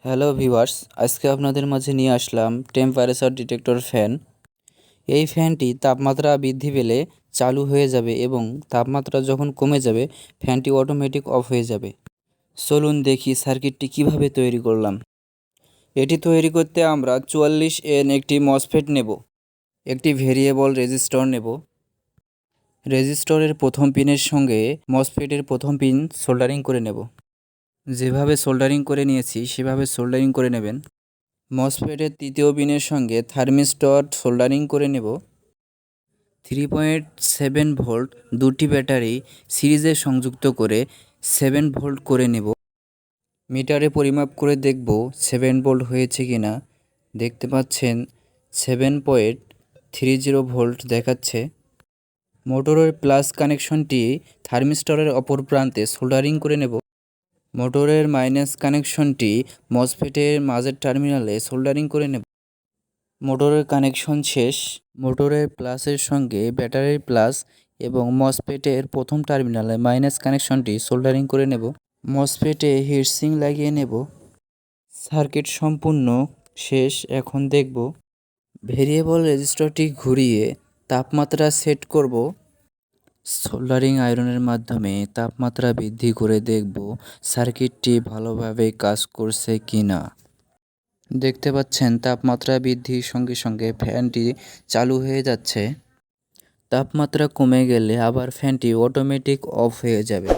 Hello viewers, আজকে আপনাদের মাঝে নিয়ে আসলাম টেম্পারেচার ডিটেক্টর ফ্যান। এই ফ্যানটি তাপমাত্রা বৃদ্ধি পেলে চালু হয়ে যাবে এবং তাপমাত্রা যখন কমে যাবে ফ্যানটি অটোমেটিক অফ হয়ে যাবে। চলুন দেখি সার্কিটটি কিভাবে তৈরি করলাম। এটি তৈরি করতে আমরা 44N একটি মসফেট নেব, একটি ভেরিয়েবল রেজিস্টর নেব। রেজিস্টরের প্রথম পিনের সঙ্গে মসফেটের প্রথম পিন সোল্ডারিং করে নেব। যেভাবে সোল্ডারিং করে নিয়েছি সেভাবে সোল্ডারিং করে নেবেন। মসফেটের তৃতীয় পিনের সঙ্গে থার্মিস্টর সোল্ডারিং করে নেব। 3.7 ভোল্ট দুটি ব্যাটারি সিরিজে সংযুক্ত করে 7 ভোল্ট করে নেব। মিটারে পরিমাপ করে দেখব 7 ভোল্ট হয়েছে কিনা। দেখতে পাচ্ছেন 7.30 ভোল্ট দেখাচ্ছে। মোটরের প্লাস কানেকশনটি থার্মিস্টরের অপর প্রান্তে সোল্ডারিং করে নেব। মোটরের মাইনাস কানেকশনটি মসফেটের মাঝের টার্মিনালে সোল্ডারিং করে নেব। মোটরের কানেকশন শেষ। মোটরের প্লাসের সঙ্গে ব্যাটারির প্লাস এবং মসফেটের প্রথম টার্মিনালে মাইনাস কানেকশনটি সোল্ডারিং করে নেব। মসফেটে হিটসিঙ্ক লাগিয়ে নেব। সার্কিট সম্পূর্ণ শেষ। এখন দেখব ভেরিয়েবল রেজিস্টরটি ঘুরিয়ে তাপমাত্রা সেট করব। সোল্ডারিং আয়রনের মাধ্যমে তাপমাত্রা বৃদ্ধি করে দেখব সার্কিটটি ভালোভাবে কাজ করছে কিনা। দেখতে পাচ্ছেন তাপমাত্রা বৃদ্ধির সঙ্গে সঙ্গে ফ্যানটি চালু হয়ে যাচ্ছে। তাপমাত্রা কমে গেলে আবার ফ্যানটি অটোমেটিক অফ হয়ে যাবে।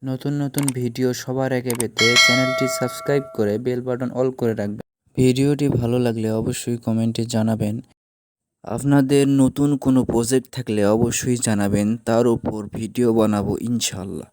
নতুন নতুন ভিডিও সবার আগে পেতে চ্যানেলটি সাবস্ক্রাইব করে বেল বাটন অল করে রাখবেন। ভিডিওটি ভালো লাগলে অবশ্যই কমেন্টে জানাবেন। আপনাদের নতুন কোনো প্রজেক্ট থাকলে অবশ্যই জানাবেন, তার উপর ভিডিও বানাবো ইনশাআল্লাহ।